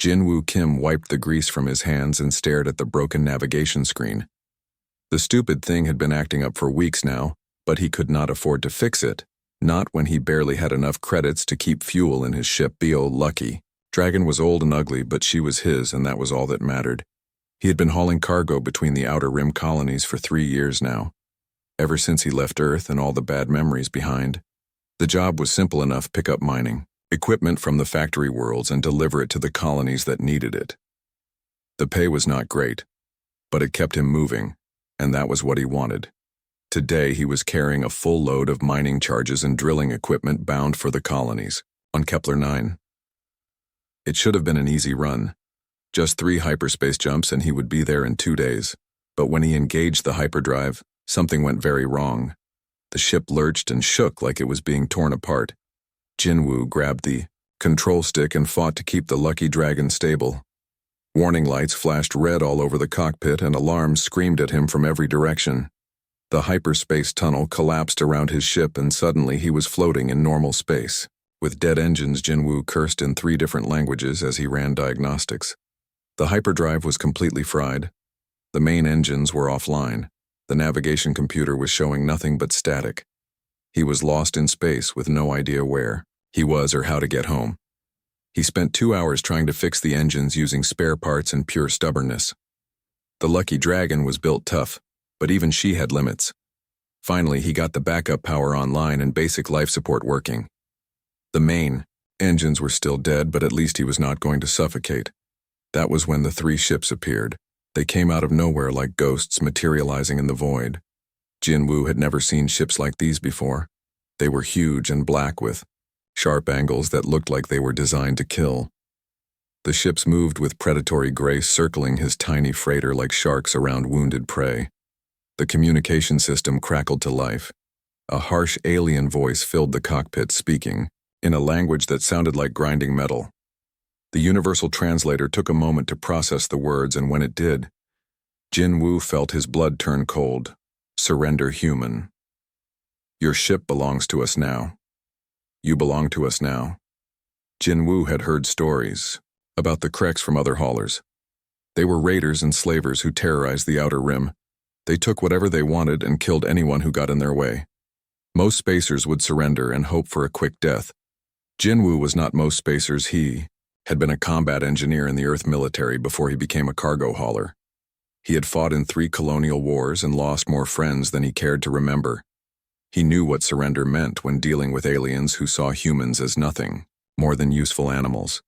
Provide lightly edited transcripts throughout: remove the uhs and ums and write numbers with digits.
Jin-Woo Kim wiped the grease from his hands and stared at the broken navigation screen. The stupid thing had been acting up for weeks now, but he could not afford to fix it, not when he barely had enough credits to keep fuel in his ship. Bo lucky. Dragon was old and ugly, but she was his, and that was all that mattered. He had been hauling cargo between the Outer Rim colonies for 3 years now, ever since he left Earth and all the bad memories behind. The job was simple enough: pick up mining equipment from the factory worlds and deliver it to the colonies that needed it. The pay was not great, but it kept him moving, and that was what he wanted. Today he was carrying a full load of mining charges and drilling equipment bound for the colonies, on Kepler 9. It should have been an easy run. Just 3 hyperspace jumps and he would be there in 2 days. But when he engaged the hyperdrive, something went very wrong. The ship lurched and shook like it was being torn apart. Jin-Woo grabbed the control stick and fought to keep the lucky dragon stable. Warning lights flashed red all over the cockpit and alarms screamed at him from every direction. The hyperspace tunnel collapsed around his ship and suddenly he was floating in normal space. With dead engines, Jin-Woo cursed in 3 different languages as he ran diagnostics. The hyperdrive was completely fried. The main engines were offline. The navigation computer was showing nothing but static. He was lost in space with no idea where he was or how to get home. He spent 2 hours trying to fix the engines using spare parts and pure stubbornness. The Lucky Dragon was built tough, but even she had limits. Finally, he got the backup power online and basic life support working. The main engines were still dead, but at least he was not going to suffocate. That was when the 3 ships appeared. They came out of nowhere like ghosts materializing in the void. Jin-Woo had never seen ships like these before. They were huge and black with sharp angles that looked like they were designed to kill. The ships moved with predatory grace, circling his tiny freighter like sharks around wounded prey. The communication system crackled to life. A harsh alien voice filled the cockpit, speaking in a language that sounded like grinding metal. The universal translator took a moment to process the words, and when it did, Jin-Woo felt his blood turn cold. Surrender, human. Your ship belongs to us now. You belong to us now. Jin-Woo had heard stories about the Kreks from other haulers. They were raiders and slavers who terrorized the Outer Rim. They took whatever they wanted and killed anyone who got in their way. Most spacers would surrender and hope for a quick death. Jin-Woo was not most spacers. He had been a combat engineer in the Earth military before he became a cargo hauler. He had fought in 3 colonial wars and lost more friends than he cared to remember. He knew what surrender meant when dealing with aliens who saw humans as nothing more than useful animals.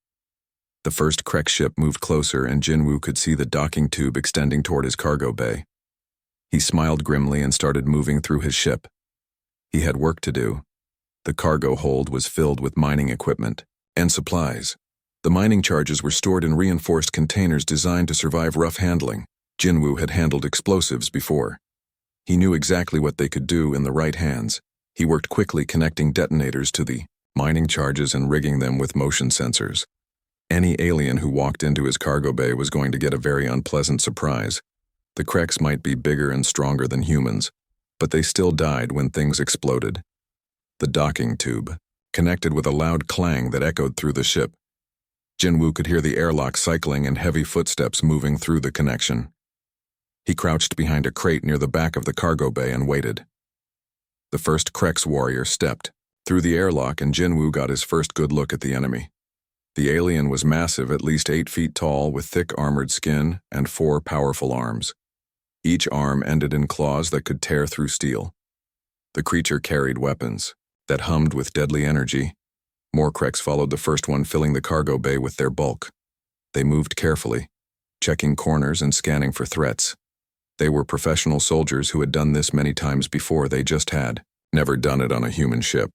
The first Krek ship moved closer and Jin-Woo could see the docking tube extending toward his cargo bay. He smiled grimly and started moving through his ship. He had work to do. The cargo hold was filled with mining equipment and supplies. The mining charges were stored in reinforced containers designed to survive rough handling. Jin-Woo had handled explosives before. He knew exactly what they could do in the right hands. He worked quickly, connecting detonators to the mining charges and rigging them with motion sensors. Any alien who walked into his cargo bay was going to get a very unpleasant surprise. The Kreks might be bigger and stronger than humans, but they still died when things exploded. The docking tube connected with a loud clang that echoed through the ship. Jin-Woo could hear the airlock cycling and heavy footsteps moving through the connection. He crouched behind a crate near the back of the cargo bay and waited. The first Kreks warrior stepped through the airlock and Jin-Woo got his first good look at the enemy. The alien was massive, at least 8 feet tall, with thick armored skin and 4 powerful arms. Each arm ended in claws that could tear through steel. The creature carried weapons that hummed with deadly energy. More Kreks followed the first one, filling the cargo bay with their bulk. They moved carefully, checking corners and scanning for threats. They were professional soldiers who had done this many times before. They just had never done it on a human ship.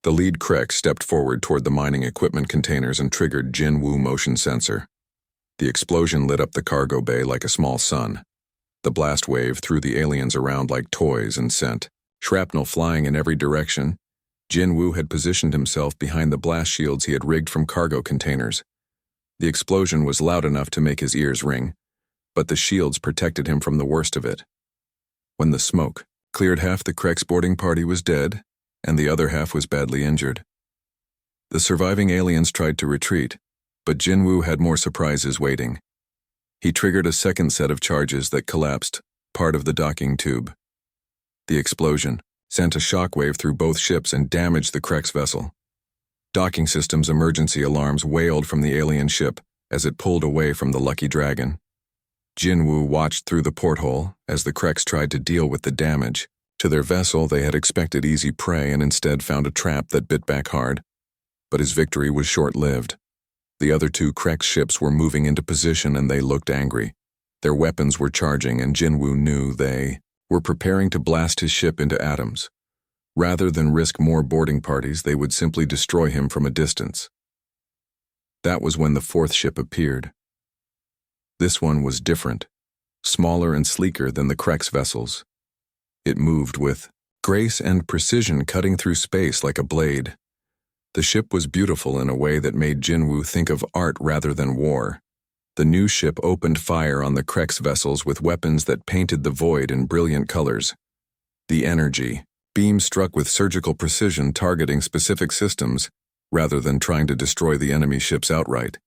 The lead Krek stepped forward toward the mining equipment containers and triggered Jin-Woo motion sensor. The explosion lit up the cargo bay like a small sun. The blast wave threw the aliens around like toys and sent shrapnel flying in every direction. Jin-Woo had positioned himself behind the blast shields he had rigged from cargo containers. The explosion was loud enough to make his ears ring, but the shields protected him from the worst of it. When the smoke cleared, half the Kreks boarding party was dead, and the other half was badly injured. The surviving aliens tried to retreat, But Jinwoo had more surprises waiting. He triggered a second set of charges that collapsed part of the docking tube. The explosion sent a shockwave through both ships and damaged the Krek's vessel. Docking system's emergency alarms wailed from the alien ship as it pulled away from the Lucky Dragon. Jinwoo watched through the porthole as the Kreks tried to deal with the damage. To their vessel, they had expected easy prey and instead found a trap that bit back hard. But his victory was short-lived. The other two Kreks ships were moving into position and they looked angry. Their weapons were charging and Jinwoo knew they were preparing to blast his ship into atoms. Rather than risk more boarding parties, they would simply destroy him from a distance. That was when the fourth ship appeared. This one was different, smaller and sleeker than the Krek's vessels. It moved with grace and precision, cutting through space like a blade. The ship was beautiful in a way that made Jinwoo think of art rather than war. The new ship opened fire on the Krek's vessels with weapons that painted the void in brilliant colors. The energy beam struck with surgical precision, targeting specific systems rather than trying to destroy the enemy ships outright.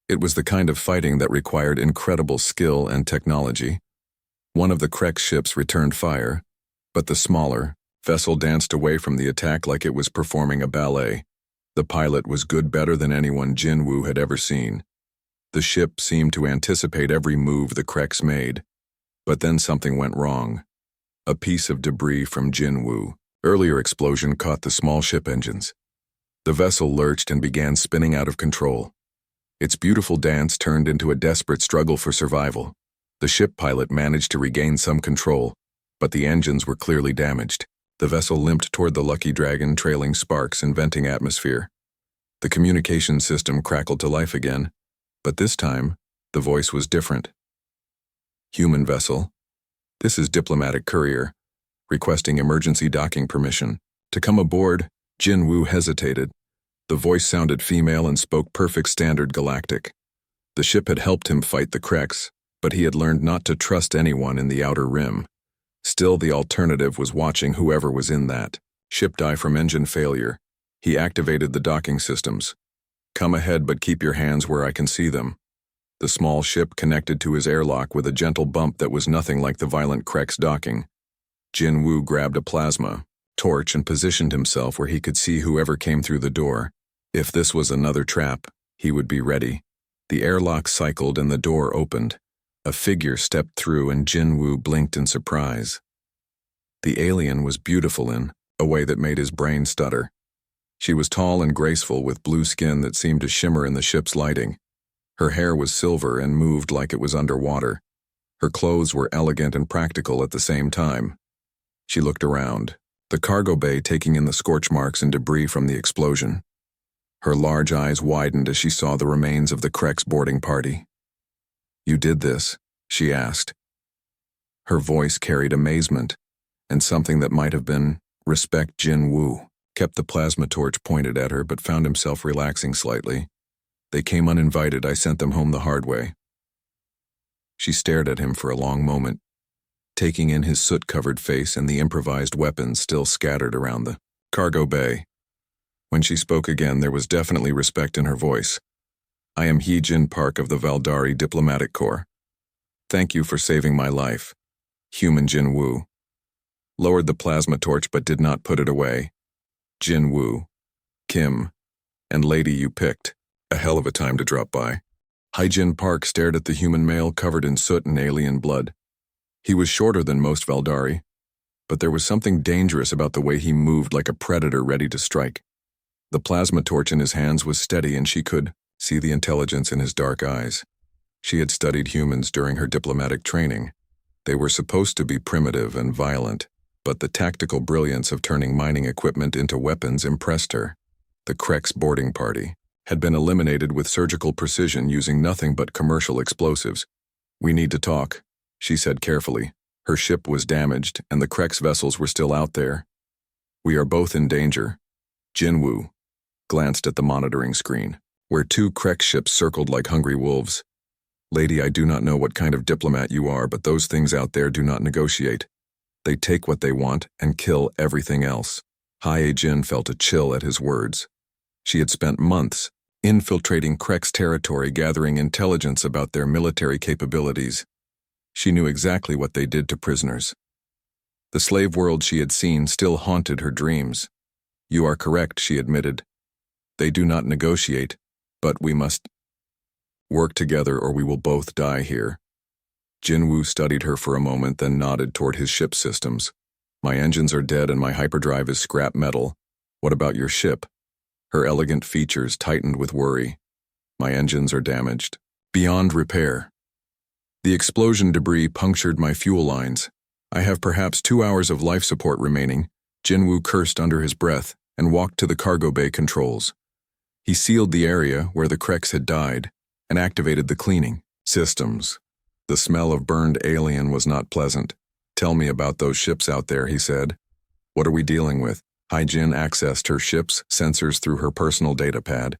It was the kind of fighting that required incredible skill and technology. One of the Krek ships returned fire, but the smaller vessel danced away from the attack like it was performing a ballet. The pilot was better than anyone Jinwoo had ever seen. The ship seemed to anticipate every move the Kreks made. But then something went wrong. A piece of debris from Jinwoo's earlier explosion caught the small ship engines. The vessel lurched and began spinning out of control. Its beautiful dance turned into a desperate struggle for survival. The ship pilot managed to regain some control, but the engines were clearly damaged. The vessel limped toward the Lucky Dragon, trailing sparks and venting atmosphere. The communication system crackled to life again, but this time, the voice was different. "Human vessel. This is diplomatic courier, requesting emergency docking permission. To come aboard." Jinwoo hesitated. The voice sounded female and spoke perfect standard galactic. The ship had helped him fight the Kreks, but he had learned not to trust anyone in the outer rim. Still, the alternative was watching whoever was in that ship die from engine failure. He activated the docking systems. "Come ahead, but keep your hands where I can see them." The small ship connected to his airlock with a gentle bump that was nothing like the violent Krek's docking. Jinwoo grabbed a plasma torch and positioned himself where he could see whoever came through the door. If this was another trap, he would be ready. The airlock cycled and the door opened. A figure stepped through and Jinwoo blinked in surprise. The alien was beautiful in a way that made his brain stutter. She was tall and graceful with blue skin that seemed to shimmer in the ship's lighting. Her hair was silver and moved like it was underwater. Her clothes were elegant and practical at the same time. She looked around, the cargo bay taking in the scorch marks and debris from the explosion. Her large eyes widened as she saw the remains of the Krek's boarding party. "You did this?" she asked. Her voice carried amazement, and something that might have been respect. Jinwoo kept the plasma torch pointed at her but found himself relaxing slightly. "They came uninvited. I sent them home the hard way." She stared at him for a long moment, taking in his soot-covered face and the improvised weapons still scattered around the cargo bay. When she spoke again, there was definitely respect in her voice. "I am Hee-Jin Park of the Valdari Diplomatic Corps. Thank you for saving my life." Human Jinwoo lowered the plasma torch but did not put it away. "Jinwoo, Kim, and lady you picked. A hell of a time to drop by." Hee-Jin Park stared at the human male covered in soot and alien blood. He was shorter than most Valdari, but there was something dangerous about the way he moved, like a predator ready to strike. The plasma torch in his hands was steady and she could see the intelligence in his dark eyes. She had studied humans during her diplomatic training. They were supposed to be primitive and violent, but the tactical brilliance of turning mining equipment into weapons impressed her. The Krek's boarding party had been eliminated with surgical precision using nothing but commercial explosives. "We need to talk," she said carefully. Her ship was damaged and the Krek's vessels were still out there. "We are both in danger." Jinwoo glanced at the monitoring screen, where two Krek ships circled like hungry wolves. "Lady, I do not know what kind of diplomat you are, but those things out there do not negotiate. They take what they want and kill everything else." Hye-Jin felt a chill at his words. She had spent months infiltrating Krek's territory, gathering intelligence about their military capabilities. She knew exactly what they did to prisoners. The slave world she had seen still haunted her dreams. "You are correct," she admitted. "They do not negotiate, but we must work together or we will both die here." Jinwoo studied her for a moment, then nodded toward his ship systems. "My engines are dead and my hyperdrive is scrap metal. What about your ship?" Her elegant features tightened with worry. "My engines are damaged, beyond repair. The explosion debris punctured my fuel lines. I have perhaps 2 hours of life support remaining." Jinwoo cursed under his breath and walked to the cargo bay controls. He sealed the area where the Kreks had died and activated the cleaning systems. The smell of burned alien was not pleasant. "Tell me about those ships out there," he said. "What are we dealing with?" Jin accessed her ship's sensors through her personal data pad.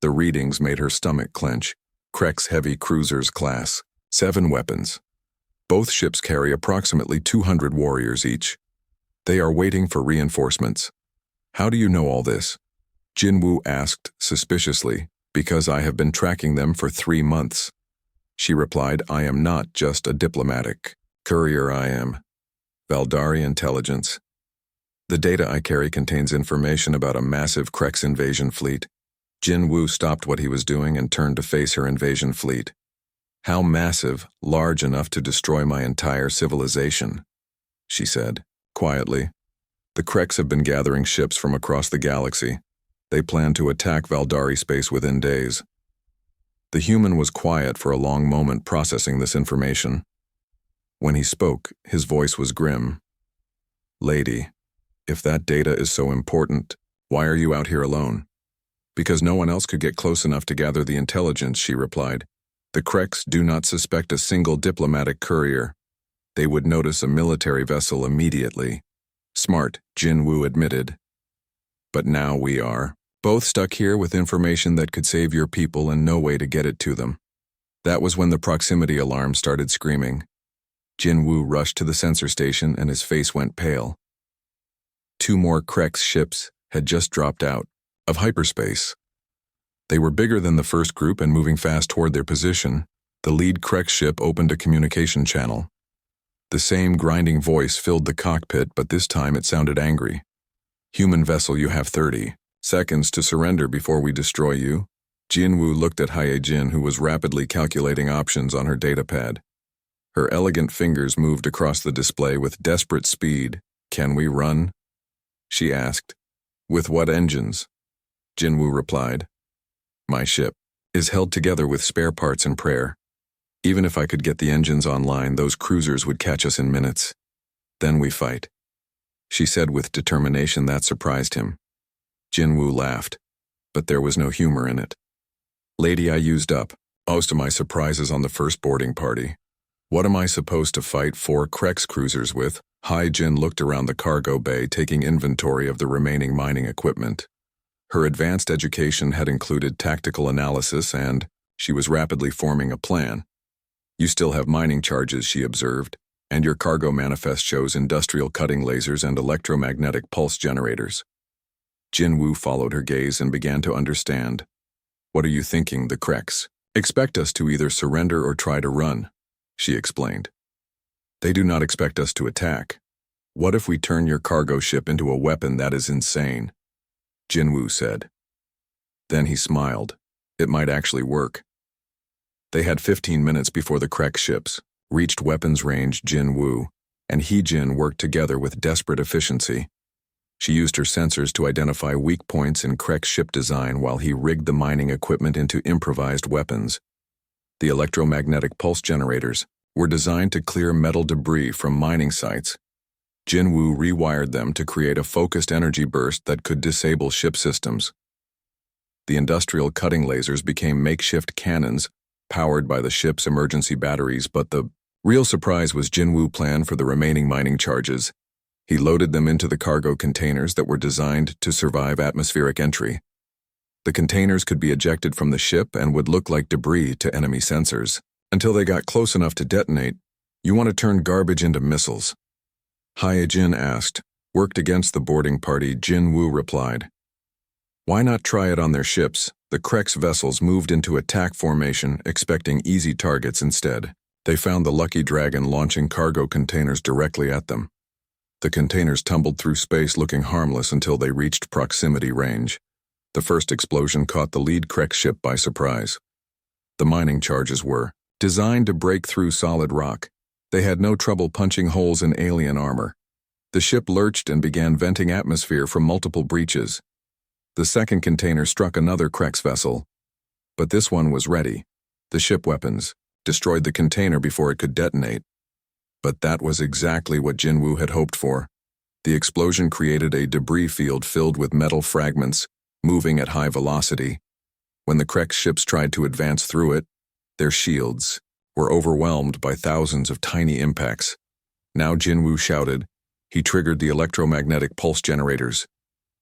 The readings made her stomach clench. Krek's heavy cruisers class, 7 weapons. Both ships carry approximately 200 warriors each. They are waiting for reinforcements. "How do you know all this?" Jinwoo asked suspiciously. "Because I have been tracking them for 3 months. She replied, "I am not just a diplomatic courier, I am Valdari intelligence. The data I carry contains information about a massive Kreks invasion fleet." Jinwoo stopped what he was doing and turned to face her invasion fleet. "How massive, large enough to destroy my entire civilization?" she said, quietly. "The Kreks have been gathering ships from across the galaxy. They plan to attack Valdari space within days." The human was quiet for a long moment, processing this information. When he spoke, his voice was grim. "Lady, if that data is so important, why are you out here alone?" "Because no one else could get close enough to gather the intelligence," she replied. "The Kreks do not suspect a single diplomatic courier. They would notice a military vessel immediately." "Smart," Jinwoo admitted. "But now we are both stuck here with information that could save your people and no way to get it to them." That was when the proximity alarm started screaming. Jinwoo rushed to the sensor station and his face went pale. 2 more Kreks ships had just dropped out of hyperspace. They were bigger than the first group and moving fast toward their position. The lead Kreks ship opened a communication channel. The same grinding voice filled the cockpit, but this time it sounded angry. "Human vessel, you have 30 seconds to surrender before we destroy you." Jinwoo looked at Jin, who was rapidly calculating options on her datapad. Her elegant fingers moved across the display with desperate speed. "Can we run?" she asked. "With what engines?" Jinwoo replied. "My ship is held together with spare parts and prayer. Even if I could get the engines online, those cruisers would catch us in minutes. Then we fight," she said with determination that surprised him. Jinwoo laughed, but there was no humor in it. "Lady, I used up most of my surprises on the first boarding party. What am I supposed to fight 4 Kreks cruisers with?" Jin looked around the cargo bay, taking inventory of the remaining mining equipment. Her advanced education had included tactical analysis, and she was rapidly forming a plan. "You still have mining charges," she observed, "and your cargo manifest shows industrial cutting lasers and electromagnetic pulse generators." Jinwoo followed her gaze and began to understand. "What are you thinking? The Kreks expect us to either surrender or try to run," she explained. "They do not expect us to attack. What if we turn your cargo ship into a weapon? That is insane," Jinwoo said. Then he smiled. It might actually work. They had 15 minutes before the Krek ships reached weapons range. Jinwoo and Jin worked together with desperate efficiency. She used her sensors to identify weak points in Krek's ship design while he rigged the mining equipment into improvised weapons. The electromagnetic pulse generators were designed to clear metal debris from mining sites. Jinwoo rewired them to create a focused energy burst that could disable ship systems. The industrial cutting lasers became makeshift cannons powered by the ship's emergency batteries, but the real surprise was Jinwoo's plan for the remaining mining charges. He loaded them into the cargo containers that were designed to survive atmospheric entry. The containers could be ejected from the ship and would look like debris to enemy sensors. Until they got close enough to detonate. "You want to turn garbage into missiles?" Jin asked. "Worked against the boarding party," Jinwoo replied. Why not try it on their ships? The Krex vessels moved into attack formation, expecting easy targets instead. They found the Lucky Dragon launching cargo containers directly at them. The containers tumbled through space looking harmless until they reached proximity range. The first explosion caught the lead Krex ship by surprise. The mining charges were designed to break through solid rock. They had no trouble punching holes in alien armor. The ship lurched and began venting atmosphere from multiple breaches. The second container struck another Krex vessel, but this one was ready. The ship weapons destroyed the container before it could detonate. But that was exactly what Jinwoo had hoped for. The explosion created a debris field filled with metal fragments, moving at high velocity. When the Krex ships tried to advance through it, their shields were overwhelmed by thousands of tiny impacts. Now Jinwoo shouted. He triggered the electromagnetic pulse generators.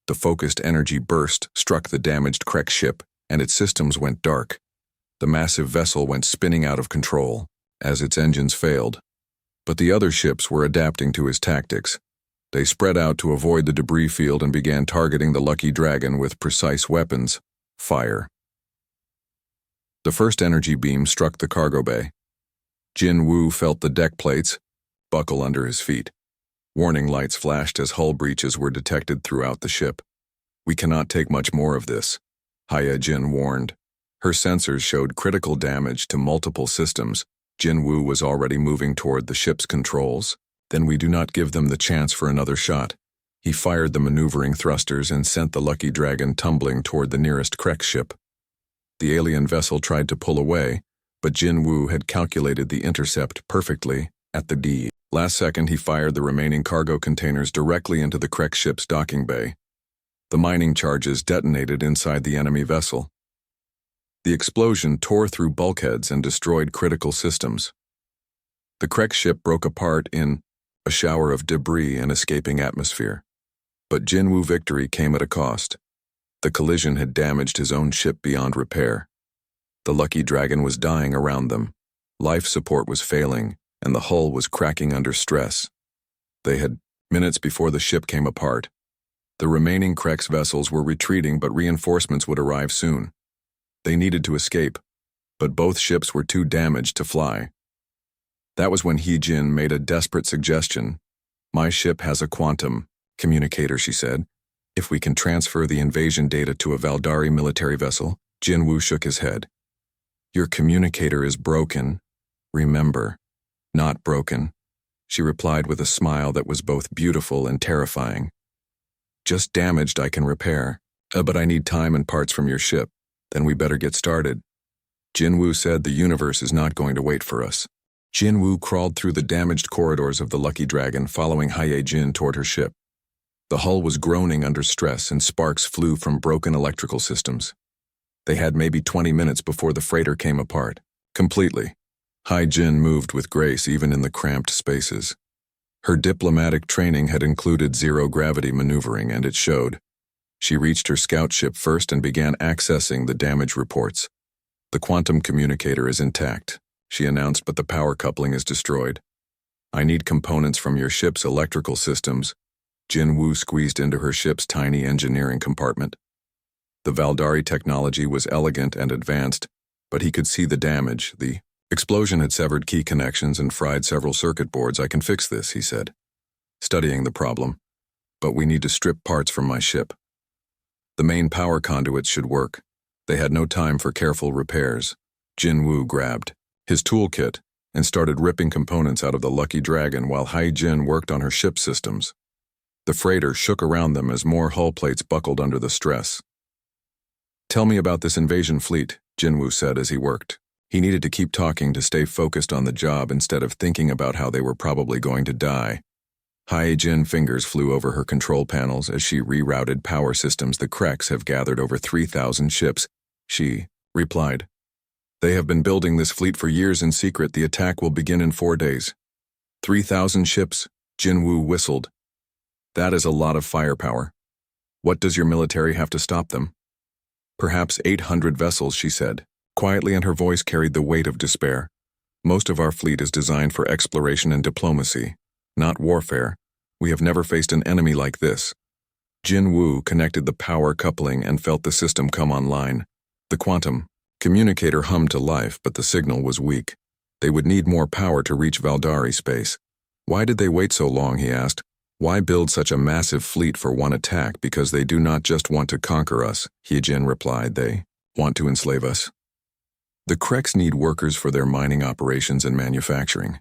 The focused energy burst struck the damaged Krex ship, and its systems went dark. The massive vessel went spinning out of control as its engines failed. But the other ships were adapting to his tactics. They spread out to avoid the debris field and began targeting the Lucky Dragon with precise weapons. Fire. The first energy beam struck the cargo bay. Jinwoo felt the deck plates buckle under his feet. Warning lights flashed as hull breaches were detected throughout the ship. We cannot take much more of this, Jin warned. Her sensors showed critical damage to multiple systems. Jinwoo was already moving toward the ship's controls. Then we do not give them the chance for another shot. He fired the maneuvering thrusters and sent the Lucky Dragon tumbling toward the nearest Krex ship. The alien vessel tried to pull away, but Jinwoo had calculated the intercept perfectly at the D. Last second, he fired the remaining cargo containers directly into the Krex ship's docking bay. The mining charges detonated inside the enemy vessel. The explosion tore through bulkheads and destroyed critical systems. The Krex ship broke apart in a shower of debris and escaping atmosphere. But Jinwoo victory came at a cost. The collision had damaged his own ship beyond repair. The Lucky Dragon was dying around them. Life support was failing, and the hull was cracking under stress. They had minutes before the ship came apart. The remaining Krex vessels were retreating, but reinforcements would arrive soon. They needed to escape, but both ships were too damaged to fly. That was when Jin made a desperate suggestion. My ship has a quantum communicator, she said. If we can transfer the invasion data to a Valdari military vessel. Jinwoo shook his head. Your communicator is broken. Remember. Not broken, she replied with a smile that was both beautiful and terrifying. Just damaged I can repair, but I need time and parts from your ship. Then we better get started. Jinwoo said the universe is not going to wait for us. Jinwoo crawled through the damaged corridors of the Lucky Dragon, following Jin toward her ship. The hull was groaning under stress and sparks flew from broken electrical systems. They had maybe 20 minutes before the freighter came apart. Completely. Jin moved with grace even in the cramped spaces. Her diplomatic training had included zero-gravity maneuvering, and it showed. She reached her scout ship first and began accessing the damage reports. The quantum communicator is intact, she announced, but the power coupling is destroyed. I need components from your ship's electrical systems. Jinwoo squeezed into her ship's tiny engineering compartment. The Valdari technology was elegant and advanced, but he could see the damage. The explosion had severed key connections and fried several circuit boards. I can fix this, he said, studying the problem. But we need to strip parts from my ship. The main power conduits should work. They had no time for careful repairs. Jinwoo grabbed his toolkit and started ripping components out of the Lucky Dragon while Jin worked on her ship systems. The freighter shook around them as more hull plates buckled under the stress. Tell me about this invasion fleet, Jinwoo said as he worked. He needed to keep talking to stay focused on the job instead of thinking about how they were probably going to die. Jin's fingers flew over her control panels as she rerouted power systems. The Krex have gathered over 3,000 ships, she replied. They have been building this fleet for years in secret. The attack will begin in 4 days. 3,000 ships, Jinwoo whistled. That is a lot of firepower. What does your military have to stop them? Perhaps 800 vessels, she said, quietly, and her voice carried the weight of despair. Most of our fleet is designed for exploration and diplomacy, not warfare. We have never faced an enemy like this. Jin Woo connected the power coupling and felt the system come online. The quantum communicator hummed to life, but the signal was weak. They would need more power to reach Valdari space. Why did they wait so long, he asked. Why build such a massive fleet for one attack? Because they do not just want to conquer us, Hyejin replied. They want to enslave us. The Kreks need workers for their mining operations and manufacturing.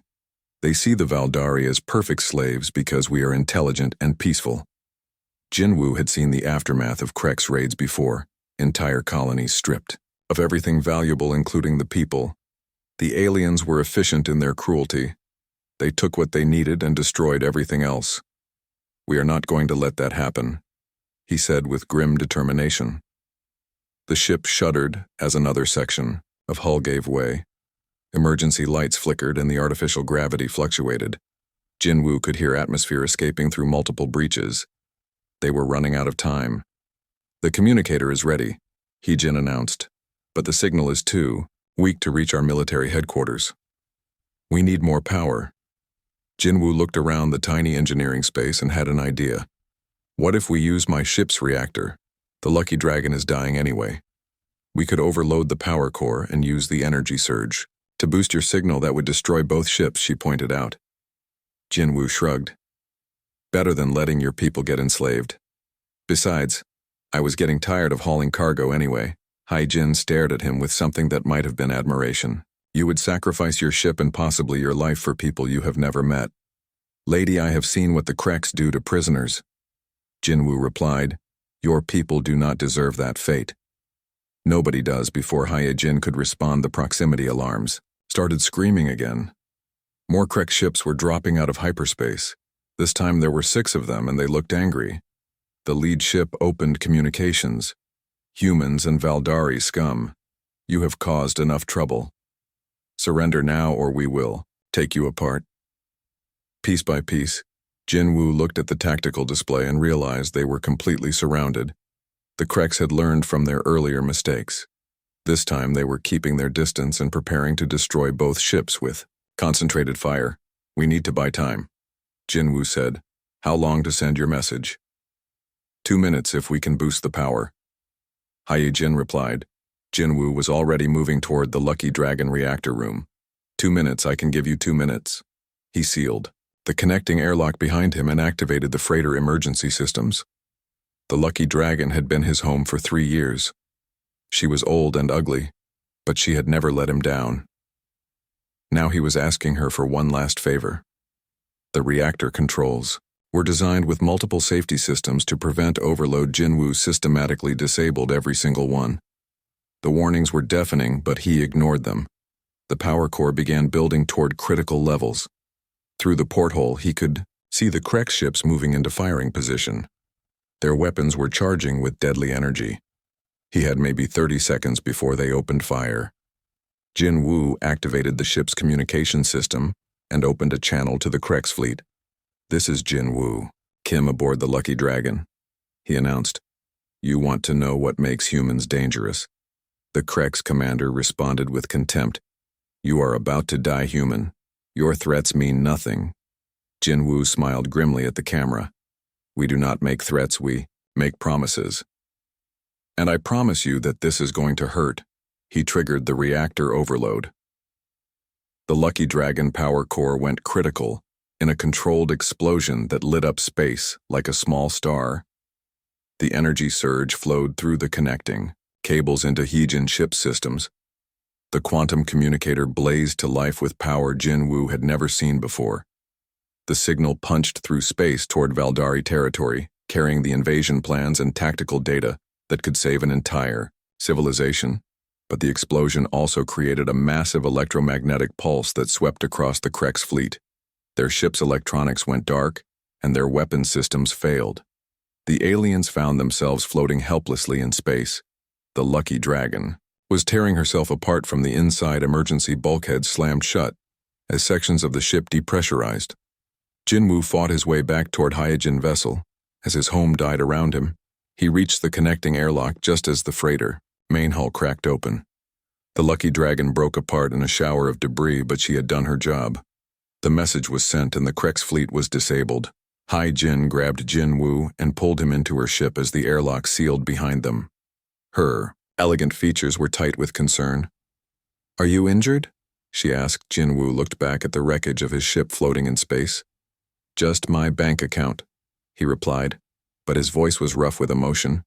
They see the Valdari as perfect slaves because we are intelligent and peaceful. Jinwoo had seen the aftermath of Kreks raids before, entire colonies stripped of everything valuable, including the people. The aliens were efficient in their cruelty. They took what they needed and destroyed everything else. We are not going to let that happen, he said with grim determination. The ship shuddered as another section of hull gave way. Emergency lights flickered and the artificial gravity fluctuated. Jinwoo could hear atmosphere escaping through multiple breaches. They were running out of time. The communicator is ready, Hyejin announced, but the signal is too weak to reach our military headquarters. We need more power. Jinwoo looked around the tiny engineering space and had an idea. What if we use my ship's reactor? The Lucky Dragon is dying anyway. We could overload the power core and use the energy surge to boost your signal that would destroy both ships, she pointed out. Jinwoo shrugged. Better than letting your people get enslaved. Besides, I was getting tired of hauling cargo anyway. Hyejin stared at him with something that might have been admiration. You would sacrifice your ship and possibly your life for people you have never met. Lady, I have seen what the Kreks do to prisoners. Jinwoo replied, your people do not deserve that fate. Nobody does. Before Hyejin could respond, the proximity alarms started screaming again. More Krek ships were dropping out of hyperspace. This time there were 6 of them and they looked angry. The lead ship opened communications. Humans and Valdari scum. You have caused enough trouble. Surrender now or we will take you apart. Piece by piece, Jinwoo looked at the tactical display and realized they were completely surrounded. The Kreks had learned from their earlier mistakes. This time they were keeping their distance and preparing to destroy both ships with concentrated fire. We need to buy time, Jinwoo said. How long to send your message? 2 minutes if we can boost the power. Hyejin replied. Jinwoo was already moving toward the Lucky Dragon reactor room. 2 minutes, I can give you 2 minutes. He sealed the connecting airlock behind him and activated the freighter emergency systems. The Lucky Dragon had been his home for 3 years. She was old and ugly, but she had never let him down. Now he was asking her for one last favor. The reactor controls were designed with multiple safety systems to prevent overload. Jinwoo systematically disabled every single one. The warnings were deafening, but he ignored them. The power core began building toward critical levels. Through the porthole, he could see the Krek ships moving into firing position. Their weapons were charging with deadly energy. He had maybe 30 seconds before they opened fire. Jinwoo activated the ship's communication system and opened a channel to the Kreks fleet. This is Jinwoo, Kim aboard the Lucky Dragon, he announced. You want to know what makes humans dangerous? The Kreks commander responded with contempt. You are about to die, human. Your threats mean nothing. Jinwoo smiled grimly at the camera. We do not make threats, we make promises. And I promise you that this is going to hurt. He triggered the reactor overload. The Lucky Dragon power core went critical in a controlled explosion that lit up space like a small star. The energy surge flowed through the connecting cables into Hyejin ship systems. The quantum communicator blazed to life with power Jinwoo had never seen before. The signal punched through space toward Valdari territory, carrying the invasion plans and tactical data that could save an entire civilization. But the explosion also created a massive electromagnetic pulse that swept across the Kreks fleet. Their ship's electronics went dark, and their weapon systems failed. The aliens found themselves floating helplessly in space. The Lucky Dragon was tearing herself apart from the inside. Emergency bulkheads slammed shut as sections of the ship depressurized. Jinwoo fought his way back toward Hyejin vessel. As his home died around him, he reached the connecting airlock just as the freighter main hull cracked open. The Lucky Dragon broke apart in a shower of debris, but she had done her job. The message was sent and the Kreks fleet was disabled. Hai Jin grabbed Jin Woo and pulled him into her ship as the airlock sealed behind them. Her elegant features were tight with concern. "Are you injured?" she asked. Jin Woo looked back at the wreckage of his ship floating in space. "Just my bank account," he replied, but his voice was rough with emotion.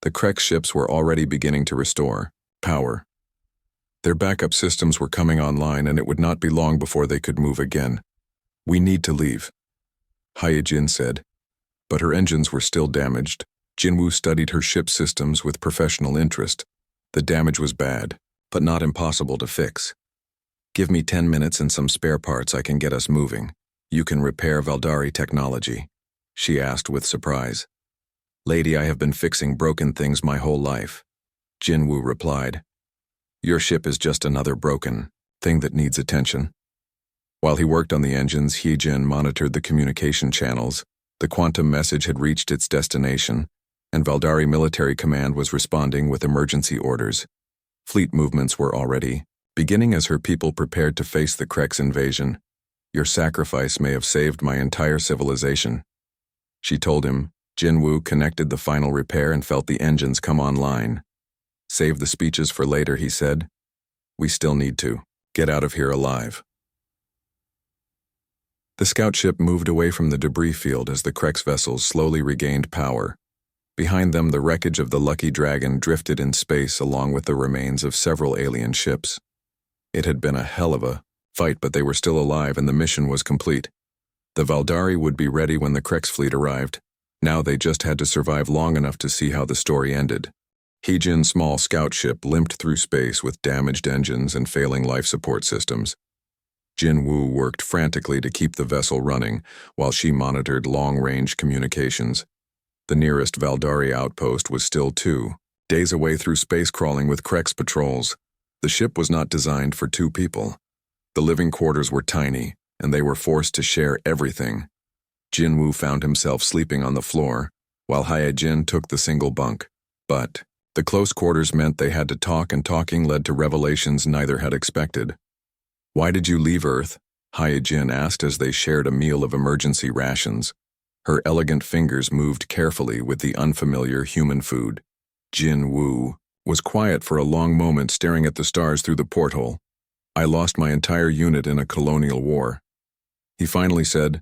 The Krek ships were already beginning to restore power. Their backup systems were coming online, and it would not be long before they could move again. "We need to leave," Hyejin said, but her engines were still damaged. Jinwoo studied her ship systems with professional interest. The damage was bad, but not impossible to fix. "Give me 10 minutes and some spare parts. I can get us moving. You can repair Valdari technology," she asked with surprise. "Lady, I have been fixing broken things my whole life," Jinwoo replied. "Your ship is just another broken thing that needs attention." While he worked on the engines, Hyejin monitored the communication channels. The quantum message had reached its destination, and Valdari Military Command was responding with emergency orders. Fleet movements were already beginning as her people prepared to face the Krek's invasion. "Your sacrifice may have saved my entire civilization," she told him. Jinwoo connected the final repair and felt the engines come online. "Save the speeches for later," he said. "We still need to get out of here alive." The scout ship moved away from the debris field as the Krek's vessels slowly regained power. Behind them, the wreckage of the Lucky Dragon drifted in space along with the remains of several alien ships. It had been a hell of a fight, but they were still alive and the mission was complete. The Valdari would be ready when the Krek's fleet arrived. Now they just had to survive long enough to see how the story ended. Hyejin's small scout ship limped through space with damaged engines and failing life support systems. Jinwoo worked frantically to keep the vessel running while she monitored long-range communications. The nearest Valdari outpost was still 2 days away through space, crawling with Krek's patrols. The ship was not designed for 2 people. The living quarters were tiny, and they were forced to share everything. Jinwoo found himself sleeping on the floor, while Hyejin took the single bunk. But the close quarters meant they had to talk, and talking led to revelations neither had expected. "Why did you leave Earth?" Hyejin asked as they shared a meal of emergency rations. Her elegant fingers moved carefully with the unfamiliar human food. Jinwoo was quiet for a long moment, staring at the stars through the porthole. "I lost my entire unit in a colonial war," he finally said.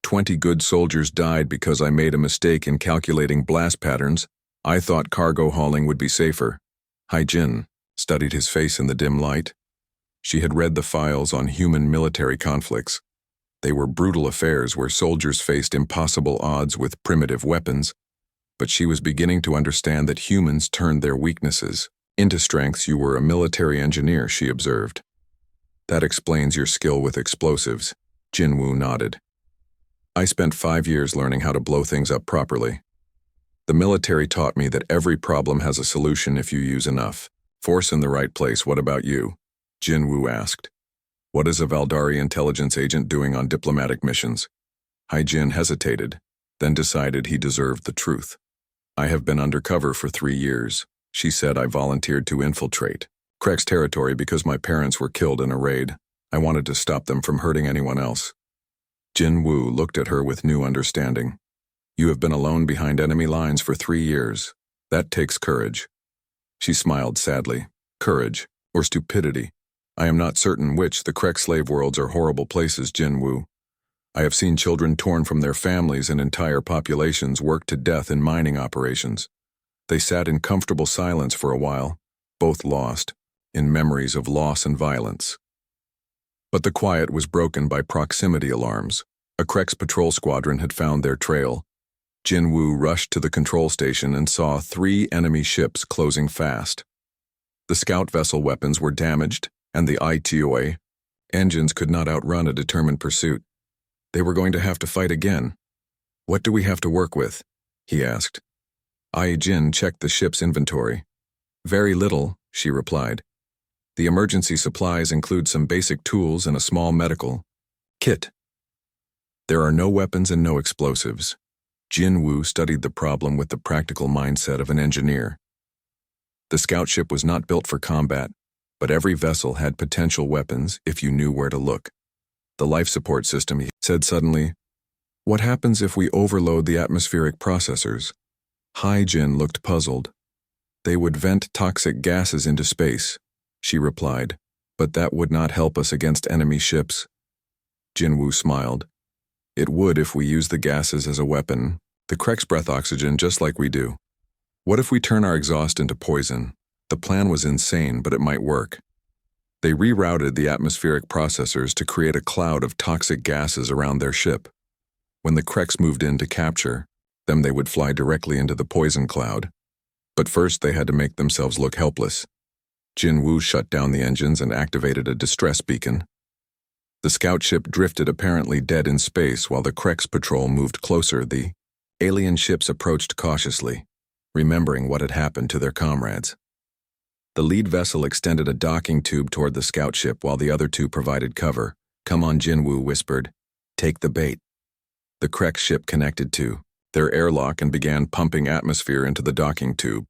20 good soldiers died because I made a mistake in calculating blast patterns. I thought cargo hauling would be safer." Hyejin studied his face in the dim light. She had read the files on human military conflicts. They were brutal affairs where soldiers faced impossible odds with primitive weapons, but she was beginning to understand that humans turned their weaknesses into strengths. "You were a military engineer," she observed. "That explains your skill with explosives." Jinwoo nodded. "I spent 5 years learning how to blow things up properly. The military taught me that every problem has a solution if you use enough force in the right place." "What about you?" Jinwoo asked. "What is a Valdari intelligence agent doing on diplomatic missions?" Hyejin hesitated, then decided he deserved the truth. "I have been undercover for 3 years. She said I volunteered to infiltrate Krek's territory because my parents were killed in a raid. I wanted to stop them from hurting anyone else." Jinwoo looked at her with new understanding. "You have been alone behind enemy lines for 3 years. That takes courage." She smiled sadly. "Courage or stupidity? I am not certain which. The Krek slave worlds are horrible places, Jinwoo. I have seen children torn from their families and entire populations worked to death in mining operations. They sat in comfortable silence for a while, both lost in memories of loss and violence. But the quiet was broken by proximity alarms. A Krek's patrol squadron had found their trail. Jinwoo rushed to the control station and saw 3 enemy ships closing fast. The scout vessel weapons were damaged, and the HFY engines could not outrun a determined pursuit. They were going to have to fight again. "What do we have to work with?" he asked. Hyejin checked the ship's inventory. "Very little," she replied. "The emergency supplies include some basic tools and a small medical kit. There are no weapons and no explosives." Jinwoo studied the problem with the practical mindset of an engineer. The scout ship was not built for combat, but every vessel had potential weapons if you knew where to look. "The life support system," he said suddenly. What happens if we overload the atmospheric processors? Hai Jin looked puzzled. They would vent toxic gases into space, she replied, but that would not help us against enemy ships. Jinwoo smiled. It would if we use the gases as a weapon. The Kreks breath oxygen just like we do. What if we turn our exhaust into poison? The plan was insane, but it might work. They rerouted the atmospheric processors to create a cloud of toxic gases around their ship. When the Kreks moved in to capture them, they would fly directly into the poison cloud. But first they had to make themselves look helpless. Jinwoo shut down the engines and activated a distress beacon. The scout ship drifted apparently dead in space while the Kreks patrol moved closer. The alien ships approached cautiously, remembering what had happened to their comrades. The lead vessel extended a docking tube toward the scout ship while the other two provided cover. "Come on," Jinwoo whispered. "Take the bait." The Kreks ship connected to their airlock and began pumping atmosphere into the docking tube.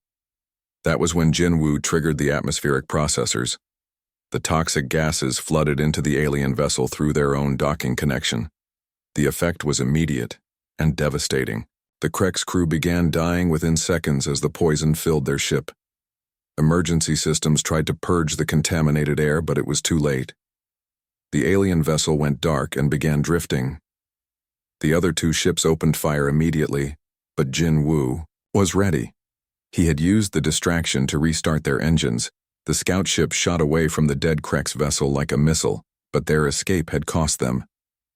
That was when Jinwoo triggered the atmospheric processors. The toxic gases flooded into the alien vessel through their own docking connection. The effect was immediate and devastating. The Kreks crew began dying within seconds as the poison filled their ship. Emergency systems tried to purge the contaminated air, but it was too late. The alien vessel went dark and began drifting. The other two ships opened fire immediately, but Jinwoo was ready. He had used the distraction to restart their engines. The scout ship shot away from the dead Kreks vessel like a missile, but their escape had cost them.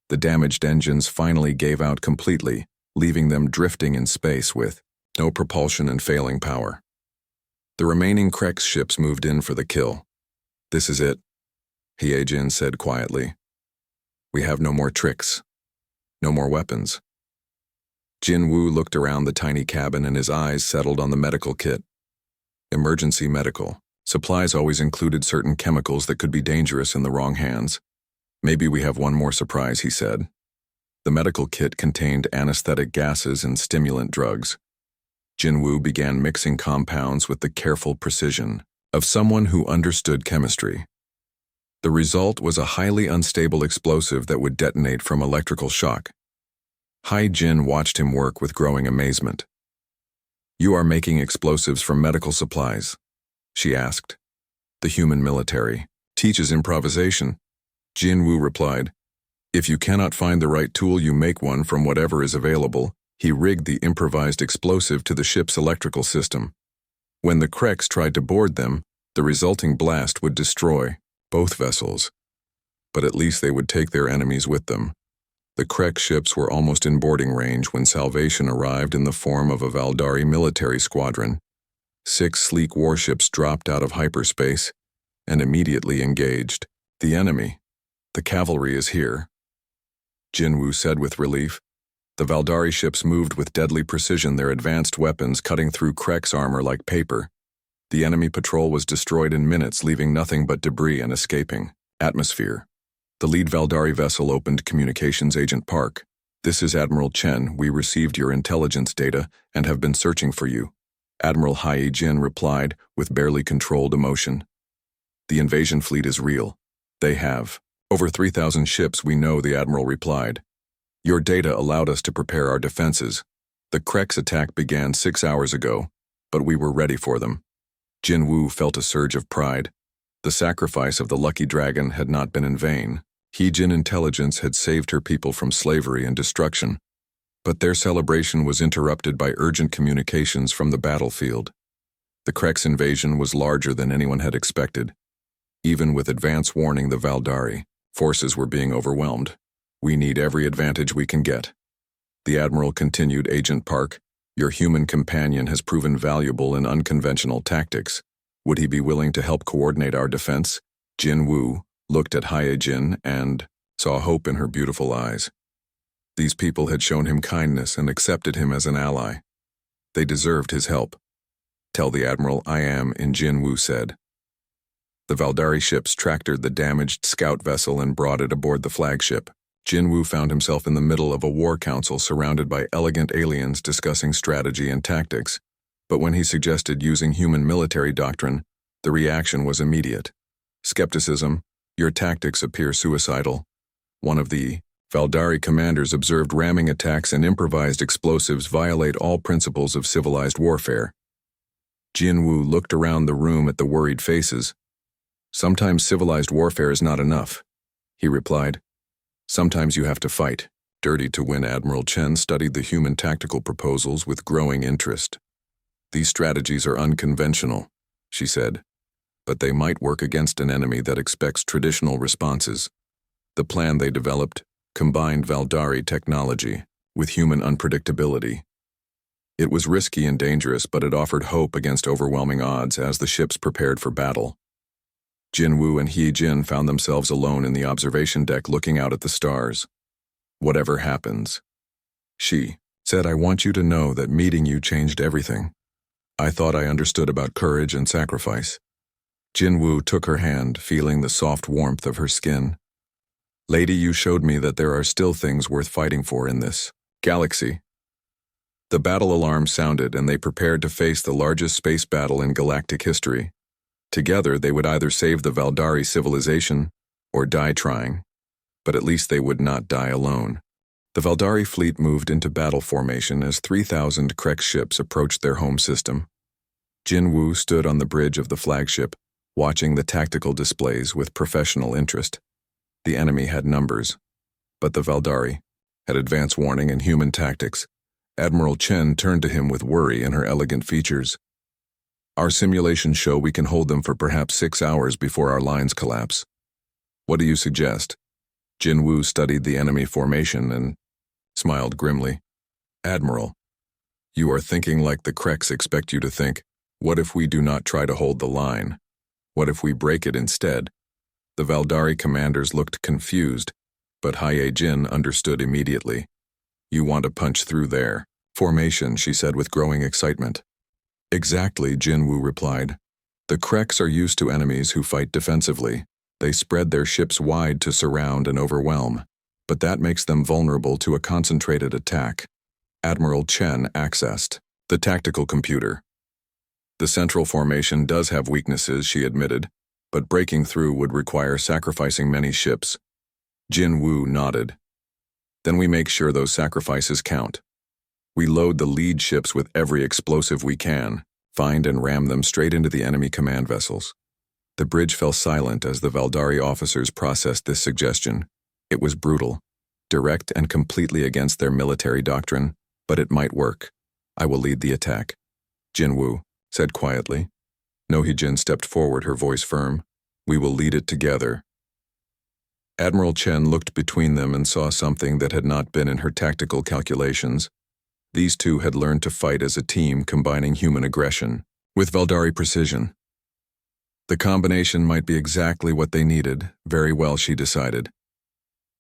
The damaged engines finally gave out completely, leaving them drifting in space with no propulsion and failing power. The remaining Kreks ships moved in for the kill. "This is it," Hai Jin said quietly. "We have no more tricks. No more weapons." Jinwoo looked around the tiny cabin and his eyes settled on the medical kit. Emergency medical. Supplies always included certain chemicals that could be dangerous in the wrong hands. "Maybe we have one more surprise," he said. The medical kit contained anesthetic gases and stimulant drugs. Jinwoo began mixing compounds with the careful precision of someone who understood chemistry. The result was a highly unstable explosive that would detonate from electrical shock. Hai Jin watched him work with growing amazement. "You are making explosives from medical supplies?" she asked. "The human military teaches improvisation," Jinwoo replied. "If you cannot find the right tool, you make one from whatever is available." He rigged the improvised explosive to the ship's electrical system. When the Kreks tried to board them, the resulting blast would destroy both vessels. But at least they would take their enemies with them. The Kreks ships were almost in boarding range when salvation arrived in the form of a Valdari military squadron. 6 sleek warships dropped out of hyperspace and immediately engaged the enemy. "The cavalry is here," Jinwoo said with relief. The Valdari ships moved with deadly precision, their advanced weapons cutting through Kreks armor like paper. The enemy patrol was destroyed in minutes, leaving nothing but debris and escaping atmosphere. The lead Valdari vessel opened communications. "Agent Park, this is Admiral Chen. We received your intelligence data and have been searching for you." Admiral Hai Jin replied with barely controlled emotion. "The invasion fleet is real. They have over 3,000 ships, we know," the Admiral replied. "Your data allowed us to prepare our defenses. The Kreks attack began 6 hours ago, but we were ready for them." Jinwoo felt a surge of pride. The sacrifice of the Lucky Dragon had not been in vain. Heejin intelligence had saved her people from slavery and destruction. But their celebration was interrupted by urgent communications from the battlefield. The Kreks invasion was larger than anyone had expected. Even with advance warning, the Valdari forces were being overwhelmed. "We need every advantage we can get." The Admiral continued. "Agent Park, your human companion has proven valuable in unconventional tactics. Would he be willing to help coordinate our defense?" Jinwoo looked at Hai Jin and saw hope in her beautiful eyes. These people had shown him kindness and accepted him as an ally. They deserved his help. "Tell the Admiral I am in," Jinwoo said. The Valdari ships tractored the damaged scout vessel and brought it aboard the flagship. Jinwoo found himself in the middle of a war council surrounded by elegant aliens discussing strategy and tactics. But when he suggested using human military doctrine, the reaction was immediate. Skepticism. "Your tactics appear suicidal." One of the Valdari commanders observed ramming attacks and improvised explosives violate all principles of civilized warfare. Jinwoo looked around the room at the worried faces. "Sometimes civilized warfare is not enough," he replied. "Sometimes you have to fight." Dirty to win, Admiral Chen studied the human tactical proposals with growing interest. "These strategies are unconventional," she said, "but they might work against an enemy that expects traditional responses." The plan they developed combined Valdari technology with human unpredictability. It was risky and dangerous, but it offered hope against overwhelming odds as the ships prepared for battle. Jinwoo and He-Jin found themselves alone in the observation deck looking out at the stars. "Whatever happens," she said, "I want you to know that meeting you changed everything. I thought I understood about courage and sacrifice." Jinwoo took her hand, feeling the soft warmth of her skin. "Lady, you showed me that there are still things worth fighting for in this galaxy." The battle alarm sounded, and they prepared to face the largest space battle in galactic history. Together, they would either save the Valdari civilization or die trying, but at least they would not die alone. The Valdari fleet moved into battle formation as 3,000 Krek ships approached their home system. Jinwoo stood on the bridge of the flagship, watching the tactical displays with professional interest. The enemy had numbers, but the Valdari had advance warning and human tactics. Admiral Chen turned to him with worry in her elegant features. "Our simulations show we can hold them for perhaps 6 hours before our lines collapse. What do you suggest?" Jinwoo studied the enemy formation and smiled grimly. "Admiral, you are thinking like the Kreks expect you to think. What if we do not try to hold the line? What if we break it instead?" The Valdari commanders looked confused, but He-Jin understood immediately. "You want to punch through their formation," she said with growing excitement. "Exactly," Jinwoo replied. "The Kreks are used to enemies who fight defensively. They spread their ships wide to surround and overwhelm, but that makes them vulnerable to a concentrated attack." Admiral Chen accessed the tactical computer. "The central formation does have weaknesses," she admitted, "but breaking through would require sacrificing many ships." Jinwoo nodded. "Then we make sure those sacrifices count. We load the lead ships with every explosive we can, find and ram them straight into the enemy command vessels." The bridge fell silent as the Valdari officers processed this suggestion. It was brutal, direct and completely against their military doctrine, but it might work. "I will lead the attack," Jinwoo said quietly. He-Jin stepped forward, her voice firm. "We will lead it together." Admiral Chen looked between them and saw something that had not been in her tactical calculations. These two had learned to fight as a team, combining human aggression with Valdari precision. The combination might be exactly what they needed. "Very well," she decided.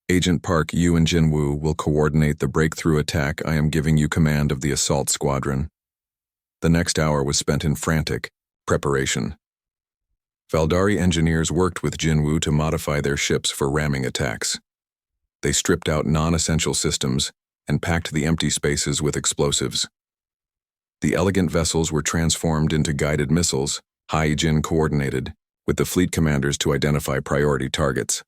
"Agent Park, you and Jinwoo will coordinate the breakthrough attack. I am giving you command of the assault squadron." The next hour was spent in frantic preparation. Valdari engineers worked with Jinwoo to modify their ships for ramming attacks. They stripped out non-essential systems and packed the empty spaces with explosives. The elegant vessels were transformed into guided missiles. He-Jin coordinated with the fleet commanders to identify priority targets.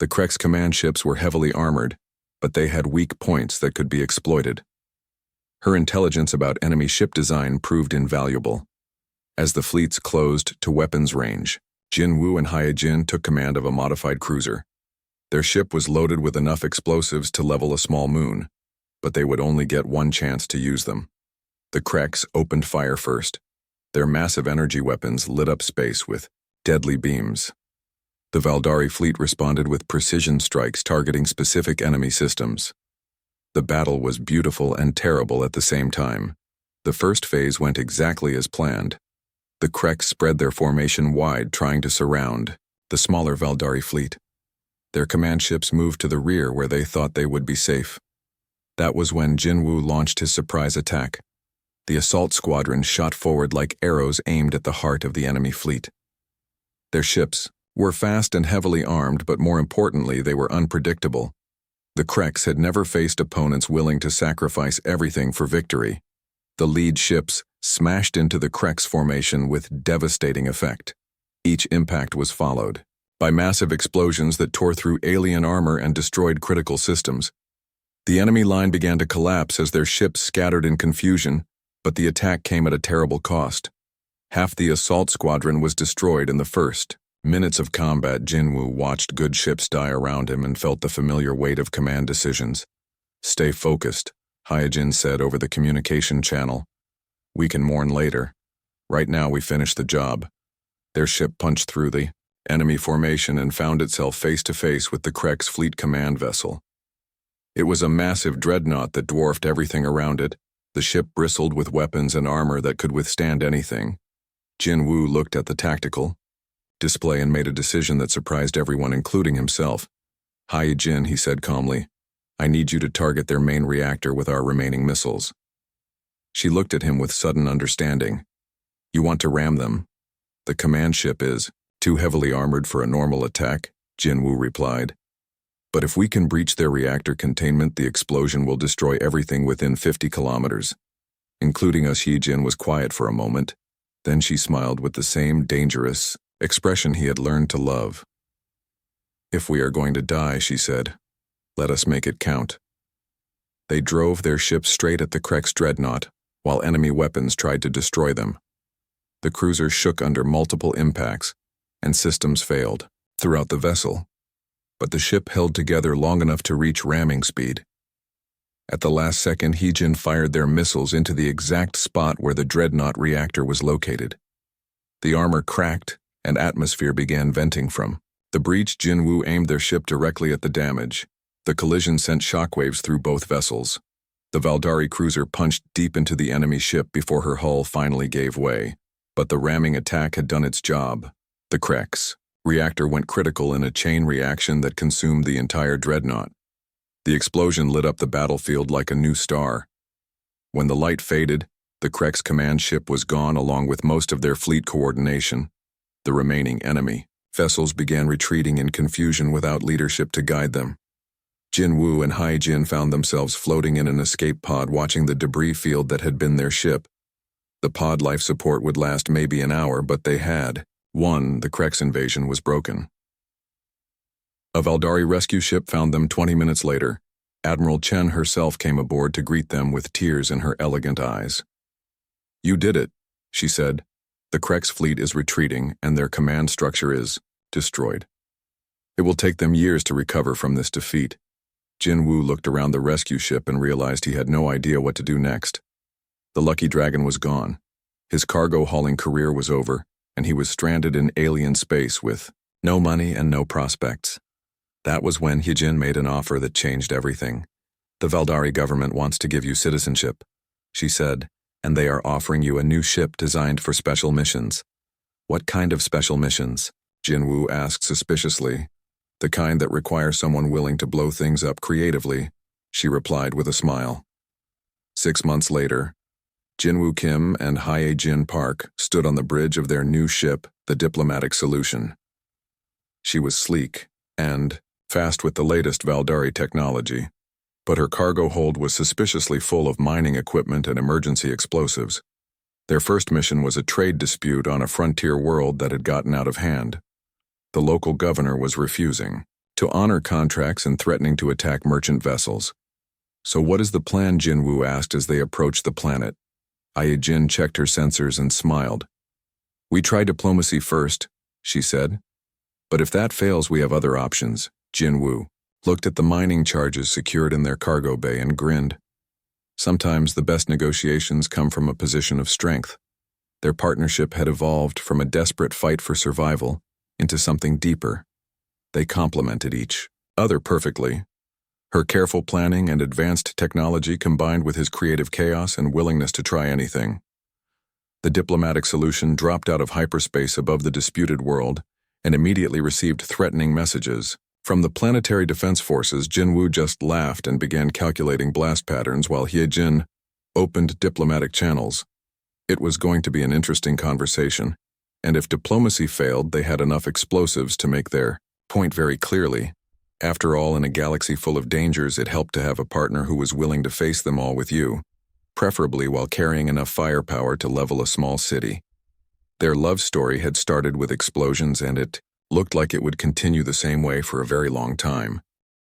The Krek's command ships were heavily armored, but they had weak points that could be exploited. Her intelligence about enemy ship design proved invaluable. As the fleets closed to weapons range, Jinwoo and He-Jin took command of a modified cruiser. Their ship was loaded with enough explosives to level a small moon, but they would only get one chance to use them. The Kreks opened fire first. Their massive energy weapons lit up space with deadly beams. The Valdari fleet responded with precision strikes targeting specific enemy systems. The battle was beautiful and terrible at the same time. The first phase went exactly as planned. The Kreks spread their formation wide, trying to surround the smaller Valdari fleet. Their command ships moved to the rear where they thought they would be safe. That was when Jinwoo launched his surprise attack. The assault squadron shot forward like arrows aimed at the heart of the enemy fleet. Their ships were fast and heavily armed, but more importantly, they were unpredictable. The Kreks had never faced opponents willing to sacrifice everything for victory. The lead ships smashed into the Kreks formation with devastating effect. Each impact was followed by massive explosions that tore through alien armor and destroyed critical systems. The enemy line began to collapse as their ships scattered in confusion, but the attack came at a terrible cost. Half the assault squadron was destroyed in the first minutes of combat. Jinwoo watched good ships die around him and felt the familiar weight of command decisions. "Stay focused," Hyojin said over the communication channel. "We can mourn later. Right now we finish the job." Their ship punched through the enemy formation and found itself face to face with the Krek's fleet command vessel. It was a massive dreadnought that dwarfed everything around it. The ship bristled with weapons and armor that could withstand anything. Jinwoo looked at the tactical display and made a decision that surprised everyone, including himself. "Hyojin," he said calmly, "I need you to target their main reactor with our remaining missiles." She looked at him with sudden understanding. "You want to ram them? The command ship is too heavily armored for a normal attack," Jinwoo replied. "But if we can breach their reactor containment, the explosion will destroy everything within 50 kilometers. Including us." Hyojin was quiet for a moment. Then she smiled with the same dangerous expression he had learned to love. "If we are going to die," she said, "let us make it count." They drove their ship straight at the Krek's dreadnought, while enemy weapons tried to destroy them. The cruiser shook under multiple impacts, and systems failed throughout the vessel. But the ship held together long enough to reach ramming speed. At the last second, Hyojin fired their missiles into the exact spot where the dreadnought reactor was located. The armor cracked, and atmosphere began venting from the breach. Jinwoo aimed their ship directly at the damage. The collision sent shockwaves through both vessels. The Valdari cruiser punched deep into the enemy ship before her hull finally gave way. But the ramming attack had done its job. The Krek's reactor went critical in a chain reaction that consumed the entire dreadnought. The explosion lit up the battlefield like a new star. When the light faded, the Krek's command ship was gone along with most of their fleet coordination. The remaining enemy vessels began retreating in confusion without leadership to guide them. Jinwoo and Hyojin found themselves floating in an escape pod, watching the debris field that had been their ship. The pod life support would last maybe an hour, but they had won. The Krek's invasion was broken. A Valdari rescue ship found them 20 minutes later. Admiral Chen herself came aboard to greet them with tears in her elegant eyes. "You did it," she said. "The Krek's fleet is retreating, and their command structure is destroyed. It will take them years to recover from this defeat." Jinwoo looked around the rescue ship and realized he had no idea what to do next. The Lucky Dragon was gone. His cargo hauling career was over, and he was stranded in alien space with no money and no prospects. That was when Hyojin made an offer that changed everything. "The Valdari government wants to give you citizenship," she said, "and they are offering you a new ship designed for special missions." "What kind of special missions?" Jinwoo asked suspiciously. "The kind that require someone willing to blow things up creatively," she replied with a smile. 6 months later, Jinwoo Kim and Hyojin Park stood on the bridge of their new ship, the Diplomatic Solution. She was sleek and fast with the latest Valdari technology, but her cargo hold was suspiciously full of mining equipment and emergency explosives. Their first mission was a trade dispute on a frontier world that had gotten out of hand. The local governor was refusing to honor contracts and threatening to attack merchant vessels. "So what is the plan?" Jinwoo asked as they approached the planet. Hyojin checked her sensors and smiled. "We try diplomacy first," she said. "But if that fails, we have other options." Jinwoo looked at the mining charges secured in their cargo bay and grinned. Sometimes the best negotiations come from a position of strength. Their partnership had evolved from a desperate fight for survival into something deeper. They complemented each other perfectly. Her careful planning and advanced technology combined with his creative chaos and willingness to try anything. The Diplomatic Solution dropped out of hyperspace above the disputed world and immediately received threatening messages. From the planetary defense forces, Jinwoo just laughed and began calculating blast patterns while Hyojin opened diplomatic channels. It was going to be an interesting conversation, and if diplomacy failed, they had enough explosives to make their point very clearly. After all, in a galaxy full of dangers, it helped to have a partner who was willing to face them all with you, preferably while carrying enough firepower to level a small city. Their love story had started with explosions, and it Looked like it would continue the same way for a very long time.